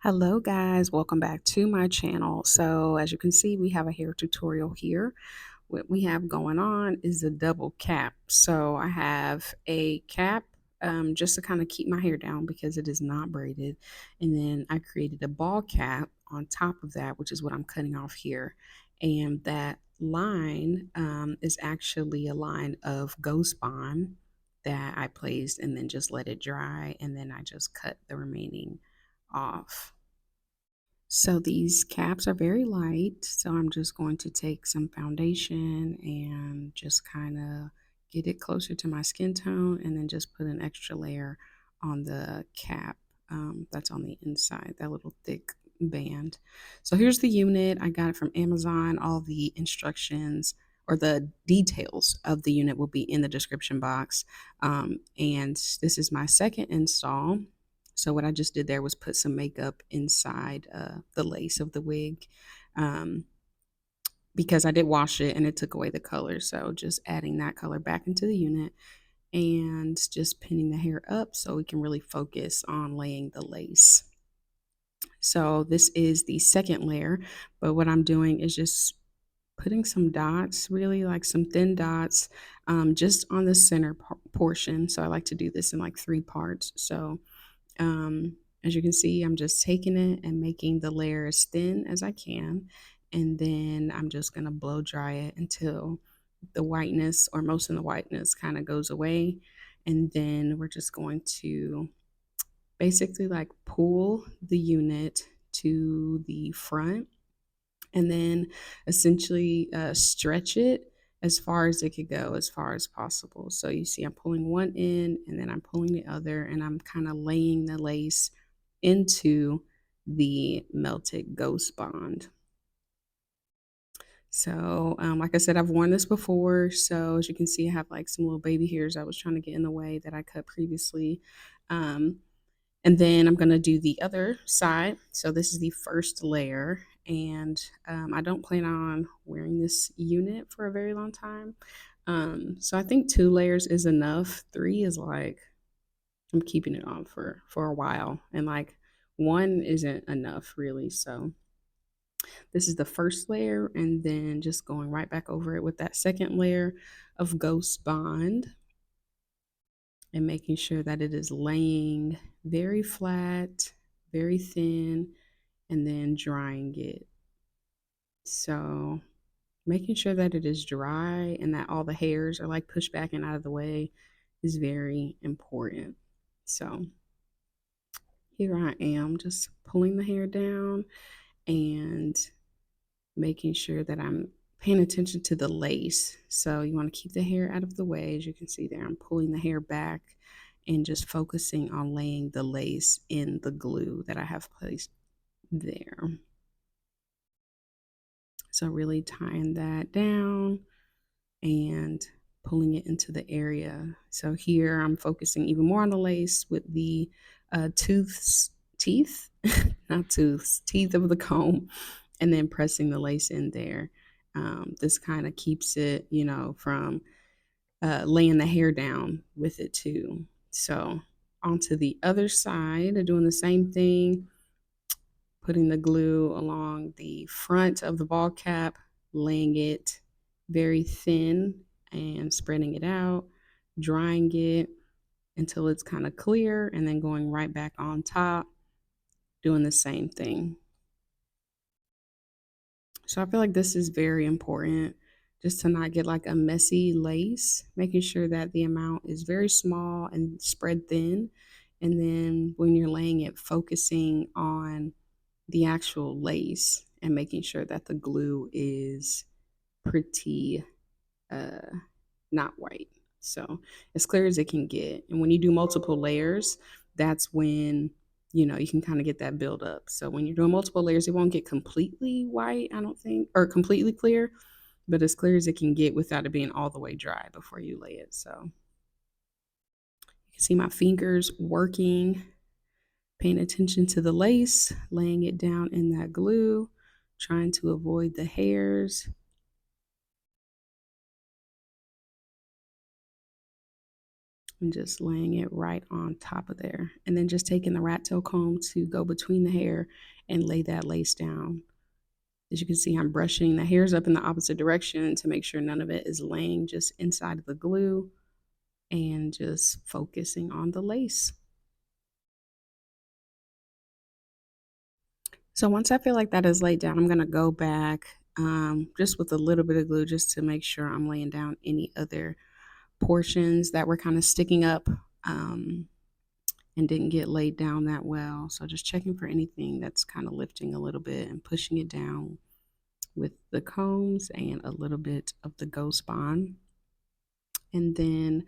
Hello guys, welcome back to my channel. So as you can see, we have a hair tutorial here. What we have going on is a double cap. So I have a cap just to kind of keep my hair down because it is not braided. And then I created a ball cap on top of that, which is what I'm cutting off here. And that line is actually a line of Ghost Bond that I placed and then just let it dry. And then I just cut the remaining off. So these caps are very light. So I'm just going to take some foundation and just kind of get it closer to my skin tone and then just put an extra layer on the cap that's on the inside, that little thick band. So here's the unit. I got it from Amazon. All the instructions or the details of the unit will be in the description box. And this is my second install. So what I just did there was put some makeup inside the lace of the wig um, because I did wash it and it took away the color. So just adding that color back into the unit and just pinning the hair up so we can really focus on laying the lace. So this is the second layer, but what I'm doing is just putting some dots, really like some thin dots, just on the center portion. So I like to do this in like 3 parts. So as you can see, I'm just taking it and making the layer as thin as I can. And then I'm just going to blow dry it until the whiteness or most of the whiteness kind of goes away. And then we're just going to basically like pull the unit to the front and then essentially stretch it as far as it could go, as far as possible. So you see, I'm pulling one end and then I'm pulling the other, and I'm kind of laying the lace into the melted Ghost Bond. So, like I said, I've worn this before. So as you can see, I have like some little baby hairs I was trying to get in the way that I cut previously. Um, and then I'm going to do the other side. So this is the first layer. And I don't plan on wearing this unit for a very long time. So I think 2 layers is enough. 3 is like, I'm keeping it on for a while. And like 1 isn't enough really. So this is the first layer. And then just going right back over it with that second layer of Ghost Bond and making sure that it is laying very flat, very thin, and then drying it. So making sure that it is dry and that all the hairs are like pushed back and out of the way is very important. So here I am just pulling the hair down and making sure that I'm paying attention to the lace. So you want to keep the hair out of the way. As you can see there, I'm pulling the hair back and just focusing on laying the lace in the glue that I have placed there. So really tying that down and pulling it into the area. So here I'm focusing even more on the lace with the teeth, not tooths, teeth of the comb, and then pressing the lace in there. This kind of keeps it, from laying the hair down with it too. So onto the other side, doing the same thing, putting the glue along the front of the ball cap, laying it very thin and spreading it out, drying it until it's kind of clear, and then going right back on top, doing the same thing. So I feel like this is very important just to not get like a messy lace, making sure that the amount is very small and spread thin. And then when you're laying it, focusing on the actual lace and making sure that the glue is pretty uh, not white. So as clear as it can get. And when you do multiple layers, that's when you can kind of get that build up. So when you're doing multiple layers, it won't get completely white, I don't think, or completely clear, but as clear as it can get without it being all the way dry before you lay it. So you can see my fingers working, paying attention to the lace, laying it down in that glue, trying to avoid the hairs. and just laying it right on top of there. And then just taking the rat tail comb to go between the hair and lay that lace down. As you can see, I'm brushing the hairs up in the opposite direction to make sure none of it is laying just inside of the glue, and just focusing on the lace. So once I feel like that is laid down, I'm going to go back just with a little bit of glue just to make sure I'm laying down any other portions that were kind of sticking up and didn't get laid down that well. So just checking for anything that's kind of lifting a little bit and pushing it down with the combs and a little bit of the ghost bond. And then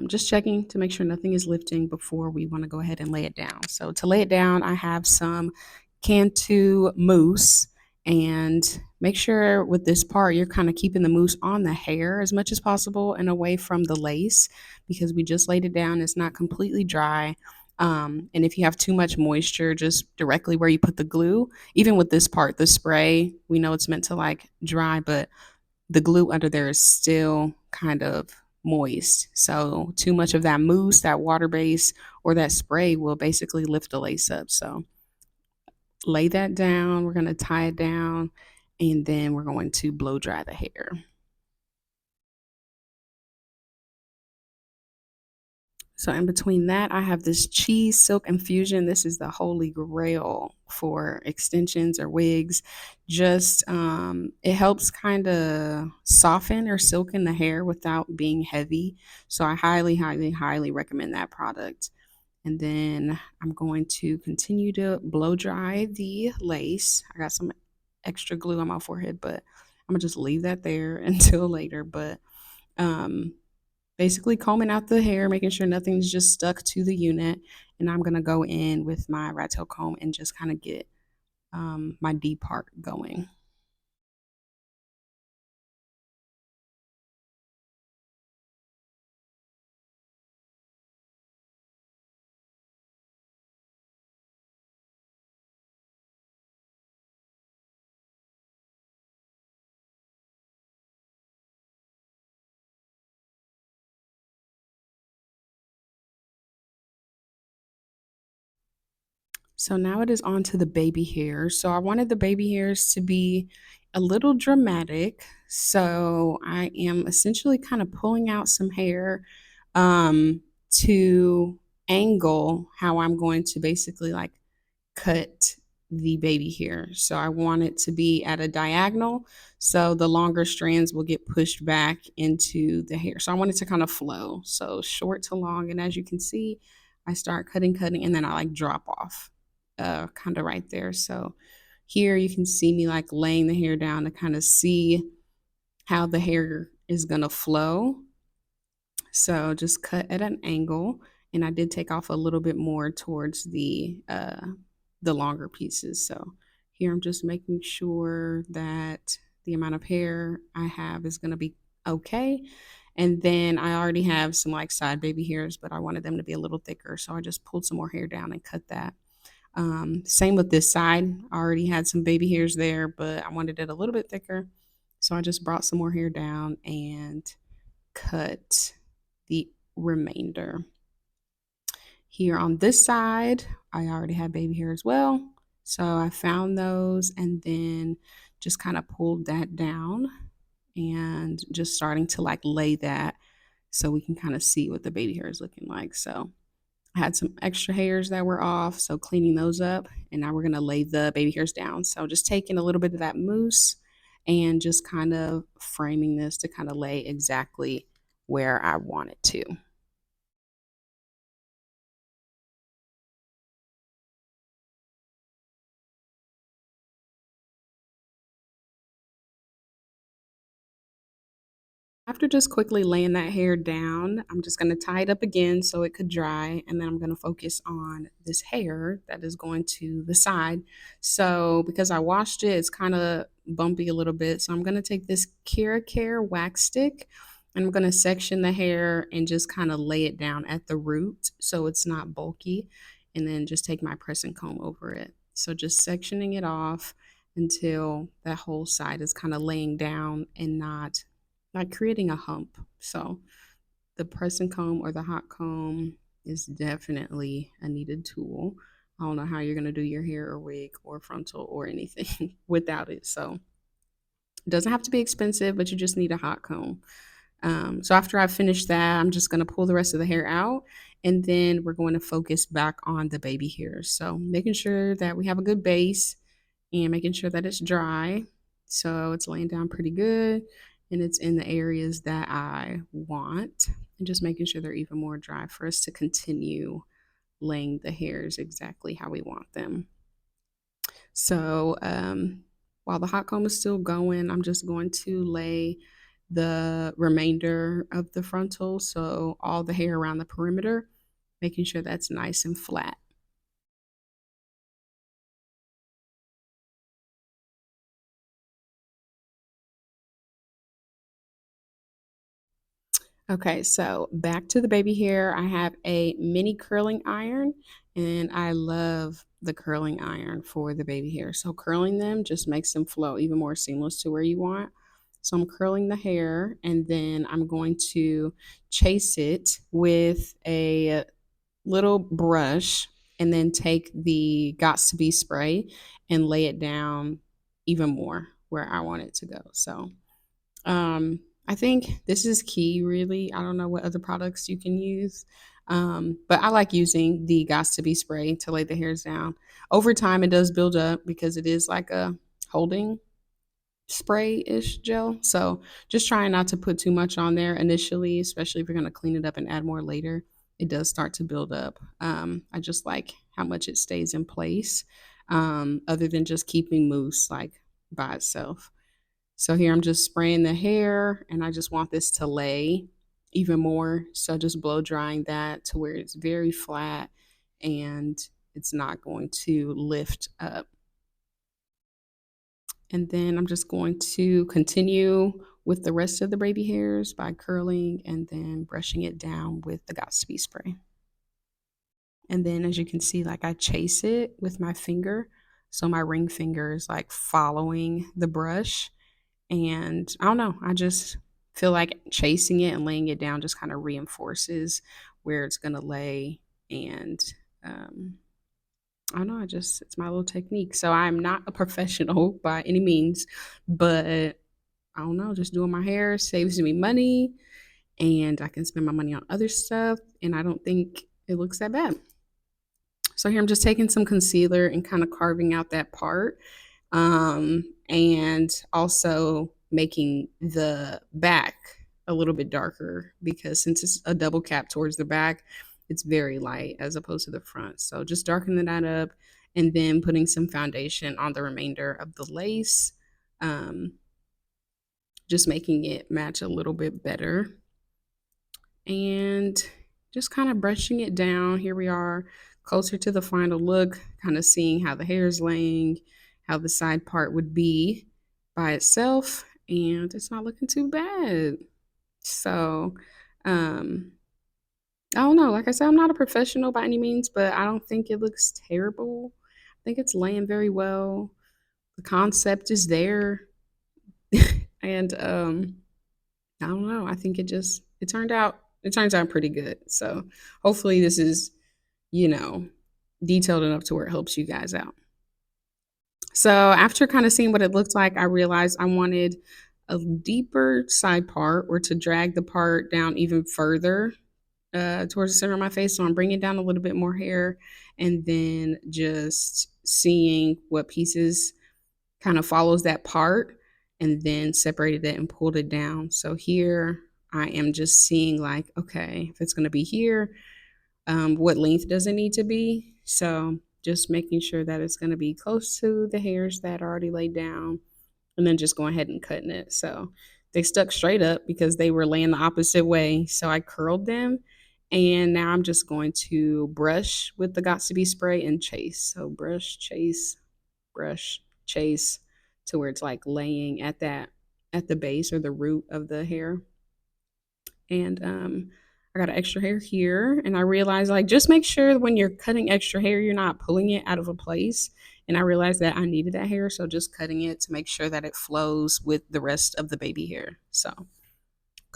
just checking to make sure nothing is lifting before we want to go ahead and lay it down. So to lay it down, I have some Cantu Mouse, and make sure with this part you're kind of keeping the mousse on the hair as much as possible and away from the lace, because we just laid it down. It's not completely dry. And if you have too much moisture just directly where you put the glue, even with this part, the spray, we know it's meant to like dry, but the glue under there is still kind of moist. So too much of that mousse, that water base, or that spray will basically lift the lace up. So lay that down. We're going to tie it down, and then we're going to blow dry the hair. So in between that, I have this cheese silk infusion. This is the holy grail for extensions or wigs. Just it helps kind of soften or silken the hair without being heavy. So I highly, highly, highly recommend that product. And then I'm going to continue to blow dry the lace. I got some extra glue on my forehead, but I'm gonna just leave that there until later. But um basically combing out the hair, making sure nothing's just stuck to the unit. And I'm gonna go in with my rat tail comb and just kind of get my D part going. So now it is on to the baby hairs. So I wanted the baby hairs to be a little dramatic. So I am essentially kind of pulling out some hair to angle how I'm going to basically like cut the baby hair. So I want it to be at a diagonal. So the longer strands will get pushed back into the hair. So I want it to kind of flow. So short to long. And as you can see, I start cutting, cutting, and then I like drop off kind of right there. So here you can see me like laying the hair down to kind of see how the hair is going to flow. So just cut at an angle, and I did take off a little bit more towards the longer pieces. So here I'm just making sure that the amount of hair I have is going to be okay. And then I already have some like side baby hairs, but I wanted them to be a little thicker. So I just pulled some more hair down and cut that. Same with this side. I already had some baby hairs there, but I wanted it a little bit thicker. So I just brought some more hair down and cut the remainder. Here on this side, I already had baby hair as well. So I found those and then just kind of pulled that down and just starting to like lay that so we can kind of see what the baby hair is looking like. So I had some extra hairs that were off, so cleaning those up. And now we're going to lay the baby hairs down. So just taking a little bit of that mousse and just kind of framing this to kind of lay exactly where I want it to. After just quickly laying that hair down, I'm just going to tie it up again so it could dry. And then I'm going to focus on this hair that is going to the side. So because I washed it, it's kind of bumpy a little bit. So I'm going to take this Kera wax stick and I'm going to section the hair and just kind of lay it down at the root so it's not bulky. And then just take my pressing comb over it. So just sectioning it off until that whole side is kind of laying down and not creating a hump. So The pressing comb or the hot comb is definitely a needed tool. I don't know how you're going to do your hair or wig or frontal or anything without it. So it doesn't have to be expensive, but you just need a hot comb. So after I finish that, I'm just going to pull the rest of the hair out, and then we're going to focus back on the baby hairs. So making sure that we have a good base and making sure that it's dry. So it's laying down pretty good and it's in the areas that I want, and just making sure they're even more dry for us to continue laying the hairs exactly how we want them. So while the hot comb is still going, I'm just going to lay the remainder of the frontal, so all the hair around the perimeter, making sure that's nice and flat. Okay, so back to the baby hair. I have a mini curling iron, and I love the curling iron for the baby hair. So curling them just makes them flow even more seamless to where you want. So I'm curling the hair, and then I'm going to chase it with a little brush, and then take the Gots to Be spray and lay it down even more where I want it to go. So I think this is key, really. I don't know what other products you can use, but I like using the Gots to Be spray to lay the hairs down. Over time, it does build up because it is like a holding spray-ish gel. So just trying not to put too much on there initially, especially if you're going to clean it up and add more later. It does start to build up. I just like how much it stays in place, other than just keeping mousse like by itself. So here I'm just spraying the hair, and I just want this to lay even more. So just blow drying that to where it's very flat and it's not going to lift up. And then I'm just going to continue with the rest of the baby hairs by curling and then brushing it down with the Gotsby spray. And then as you can see, like I chase it with my finger. So my ring finger is like following the brush. And I don't know, I just feel like chasing it and laying it down just kind of reinforces where it's going to lay. And I don't know, it's my little technique. So I'm not a professional by any means, but I don't know, just doing my hair saves me money and I can spend my money on other stuff. And I don't think it looks that bad. So here I'm just taking some concealer and kind of carving out that part, and also making the back a little bit darker because since it's a double cap towards the back, it's very light as opposed to the front. So just darkening that up and then putting some foundation on the remainder of the lace, um, just making it match a little bit better. And just kind of brushing it down. Here we are closer to the final look, kind of seeing how the hair is laying, how the side part would be by itself, and it's not looking too bad. So, um, I don't know. Like I said, I'm not a professional by any means, but I don't think it looks terrible. I think it's laying very well. The concept is there, and I don't know. I think it turns out pretty good. So hopefully this is, you know, detailed enough to where it helps you guys out. So after kind of seeing what it looked like, I realized I wanted a deeper side part, or to drag the part down even further towards the center of my face. So I'm bringing down a little bit more hair and then just seeing what pieces kind of follows that part, and then separated it and pulled it down. So here I am just seeing like, okay, if it's going to be here, what length does it need to be? So just making sure that it's going to be close to the hairs that are already laid down, and then just going ahead and cutting it. So they stuck straight up because they were laying the opposite way. So I curled them, and now I'm just going to brush with the Got to Be spray and chase. So brush, chase, to where it's like laying at the base or the root of the hair. And I got an extra hair here, and I realized like just make sure when you're cutting extra hair, you're not pulling it out of a place. And I realized that I needed that hair, so just cutting it to make sure that it flows with the rest of the baby hair. So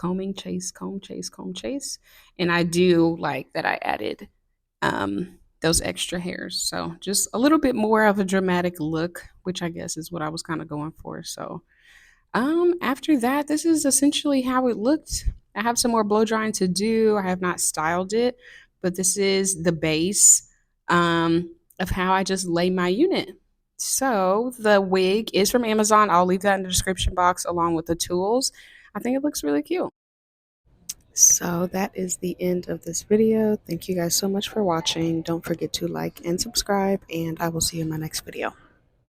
combing, chase, comb, chase, comb, chase. And I do like that I added those extra hairs. So just a little bit more of a dramatic look, which I guess is what I was kind of going for. So after that, this is essentially how it looked. I have some more blow drying to do. I have not styled it, but this is the base of how I just lay my unit. So the wig is from Amazon. I'll leave that in the description box along with the tools. I think it looks really cute. So that is the end of this video. Thank you guys so much for watching. Don't forget to like and subscribe, and I will see you in my next video.